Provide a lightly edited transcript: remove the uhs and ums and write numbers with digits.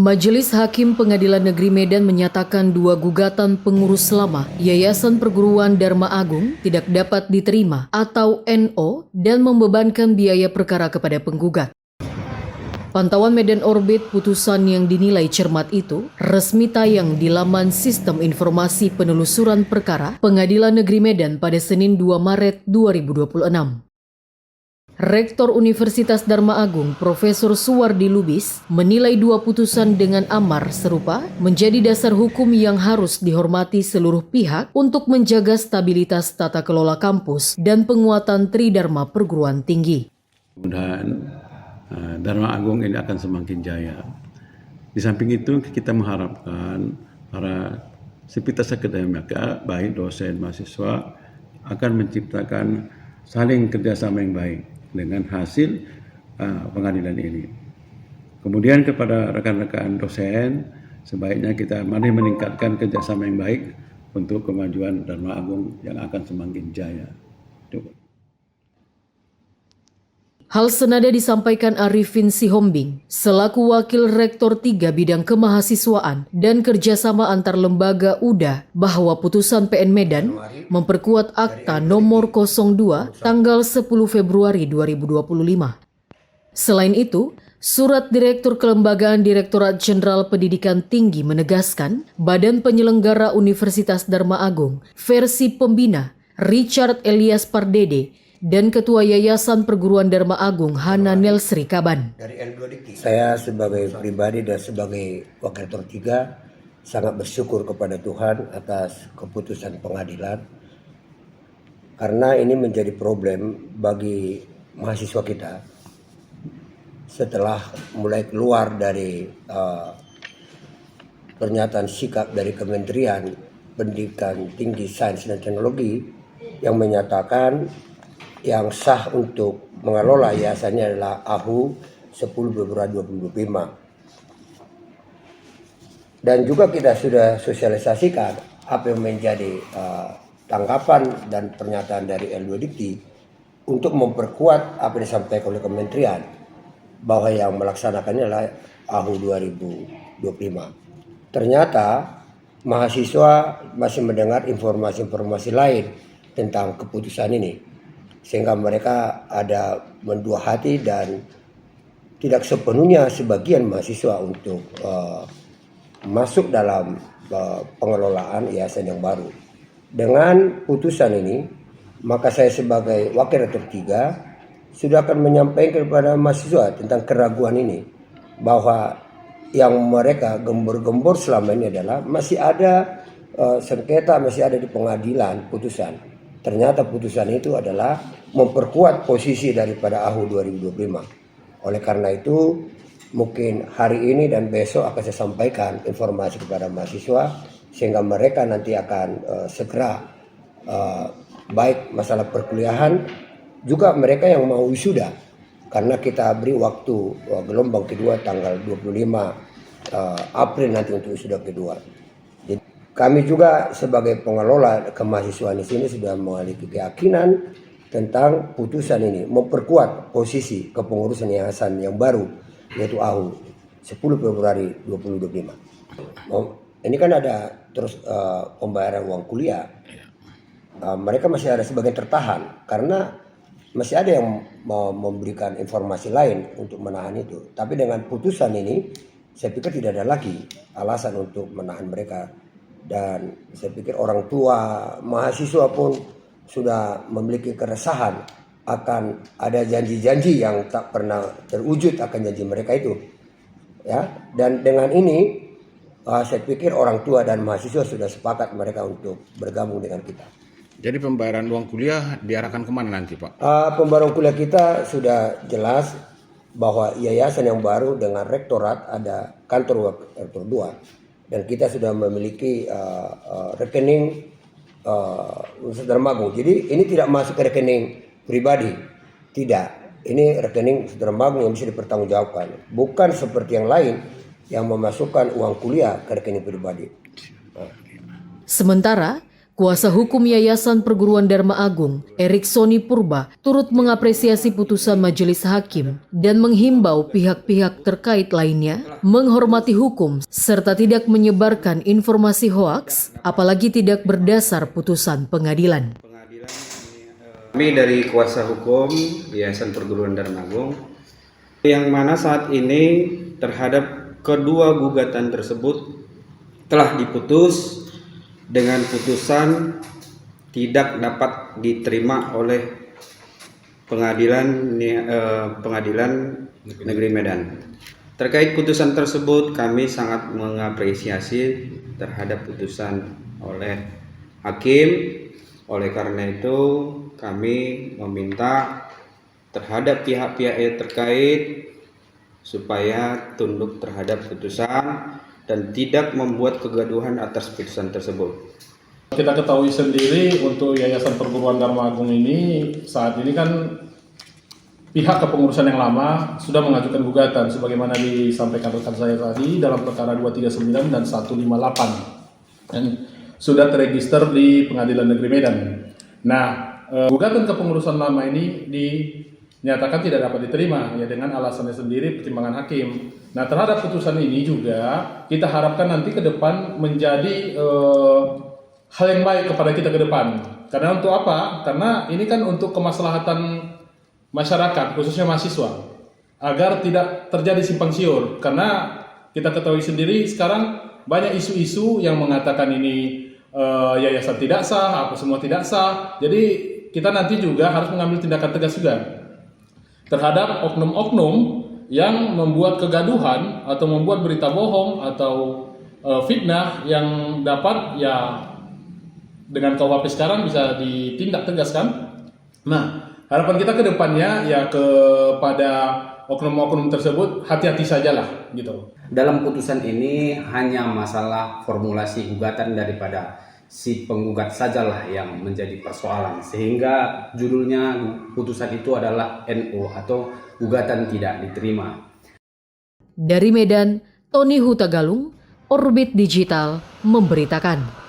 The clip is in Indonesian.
Majelis Hakim Pengadilan Negeri Medan menyatakan 2 gugatan pengurus lama Yayasan Perguruan Dharma Agung tidak dapat diterima atau NO dan membebankan biaya perkara kepada penggugat. Pantauan Medan Orbit putusan yang dinilai cermat itu resmi tayang di laman Sistem Informasi Penelusuran Perkara Pengadilan Negeri Medan pada Senin 2 Maret 2026. Rektor Universitas Dharma Agung, Profesor Suwardi Lubis, menilai 2 putusan dengan amar serupa menjadi dasar hukum yang harus dihormati seluruh pihak untuk menjaga stabilitas tata kelola kampus dan penguatan Tridharma Perguruan Tinggi. Mudah-mudahan Dharma Agung ini akan semakin jaya. Di samping itu kita mengharapkan para sivitas akademika, baik dosen, mahasiswa, akan menciptakan saling kerjasama yang baik dengan hasil pengadilan ini. Kemudian kepada rekan-rekan dosen, sebaiknya kita mari meningkatkan kerjasama yang baik untuk kemajuan Dharma Agung yang akan semakin jaya. Hal senada disampaikan Arifin Sihombing, selaku Wakil Rektor 3 Bidang Kemahasiswaan dan Kerjasama Antar Lembaga UDA, bahwa putusan PN Medan memperkuat Akta Nomor 02 tanggal 10 Februari 2025. Selain itu, Surat Direktur Kelembagaan Direktorat Jenderal Pendidikan Tinggi menegaskan Badan Penyelenggara Universitas Dharma Agung versi pembina Richard Elias Pardede dan Ketua Yayasan Perguruan Dharma Agung Hana Nelsri Kaban. Saya sebagai pribadi dan sebagai Wakil Rektor 3 sangat bersyukur kepada Tuhan atas keputusan pengadilan, karena ini menjadi problem bagi mahasiswa kita setelah mulai keluar dari pernyataan sikap dari Kementerian Pendidikan Tinggi, Sains dan Teknologi yang menyatakan yang sah untuk mengelola yayasannya adalah AHU 10 Februari 2025. Dan juga kita sudah sosialisasikan apa yang menjadi tanggapan dan pernyataan dari L2 Dikti untuk memperkuat apa yang disampaikan oleh Kementerian bahwa yang melaksanakannya adalah AHU 2025. Ternyata mahasiswa masih mendengar informasi-informasi lain tentang keputusan ini, sehingga mereka ada mendua hati dan tidak sepenuhnya sebagian mahasiswa untuk masuk dalam pengelolaan yayasan yang baru. Dengan putusan ini, maka saya sebagai Wakil Rektor 3 sudah akan menyampaikan kepada mahasiswa tentang keraguan ini, bahwa yang mereka gembor-gembor selama ini adalah masih ada sengketa, masih ada di pengadilan putusan. Ternyata putusan itu adalah memperkuat posisi daripada AHU 2025. Oleh karena itu, mungkin hari ini dan besok akan saya sampaikan informasi kepada mahasiswa, sehingga mereka nanti akan segera, baik masalah perkuliahan, juga mereka yang mau wisuda, karena kita beri waktu gelombang kedua tanggal 25 April nanti untuk wisuda kedua. Kami juga sebagai pengelola kemahasiswaan di sini sudah memiliki keyakinan tentang putusan ini memperkuat posisi kepengurusan yayasan yang baru, yaitu AHU 10 Februari 2025. Ini kan ada terus pembayaran uang kuliah. Mereka masih ada sebagian tertahan karena masih ada yang memberikan informasi lain untuk menahan itu. Tapi dengan putusan ini, saya pikir tidak ada lagi alasan untuk menahan mereka. Dan saya pikir orang tua, mahasiswa pun sudah memiliki keresahan akan ada janji-janji yang tak pernah terwujud akan janji mereka itu. Ya, dan dengan ini saya pikir orang tua dan mahasiswa sudah sepakat mereka untuk bergabung dengan kita. Jadi pembayaran uang kuliah diarahkan kemana nanti, Pak? Pembayaran kuliah kita sudah jelas bahwa yayasan yang baru dengan rektorat ada kantor rektor 2. Dan kita sudah memiliki rekening Universitas Dharma Agung. Jadi ini tidak masuk ke rekening pribadi. Tidak. Ini rekening Universitas Dharma Agung yang bisa dipertanggungjawabkan. Bukan seperti yang lain yang memasukkan uang kuliah ke rekening pribadi. Sementara, Kuasa hukum Yayasan Perguruan Dharma Agung, Erik Soni Purba, turut mengapresiasi putusan majelis hakim dan menghimbau pihak-pihak terkait lainnya menghormati hukum serta tidak menyebarkan informasi hoaks, apalagi tidak berdasar putusan pengadilan. Kami dari kuasa hukum Yayasan Perguruan Dharma Agung, yang mana saat ini terhadap kedua gugatan tersebut telah diputus dengan putusan tidak dapat diterima oleh pengadilan negeri Medan. Terkait putusan tersebut, kami sangat mengapresiasi terhadap putusan oleh hakim. Oleh karena itu, kami meminta terhadap pihak-pihak yang terkait supaya tunduk terhadap putusan dan tidak membuat kegaduhan atas putusan tersebut. Kita ketahui sendiri untuk Yayasan Perguruan Dharma Agung ini saat ini kan pihak kepengurusan yang lama sudah mengajukan gugatan sebagaimana disampaikan rekan saya tadi dalam perkara 239 dan 158 yang sudah terregister di Pengadilan Negeri Medan. Nah, gugatan kepengurusan lama ini dinyatakan tidak dapat diterima ya dengan alasannya sendiri pertimbangan hakim. Nah, terhadap putusan ini juga kita harapkan nanti ke depan menjadi hal yang baik kepada kita ke depan. Karena untuk apa? Karena ini kan untuk kemaslahatan masyarakat, khususnya mahasiswa, agar tidak terjadi simpang siur. Karena kita ketahui sendiri sekarang banyak isu-isu yang mengatakan ini yayasan tidak sah, apa semua tidak sah. Jadi kita nanti juga harus mengambil tindakan tegas juga terhadap oknum-oknum yang membuat kegaduhan atau membuat berita bohong atau fitnah yang dapat ya dengan KUHP sekarang bisa ditindak tegas kan. Nah, harapan kita ke depannya ya kepada oknum-oknum tersebut hati-hati sajalah gitu. Dalam putusan ini hanya masalah formulasi gugatan daripada si penggugat sajalah yang menjadi persoalan, sehingga judulnya putusan itu adalah NO atau gugatan tidak diterima. Dari Medan, Tony Hutagalung, Orbit Digital memberitakan.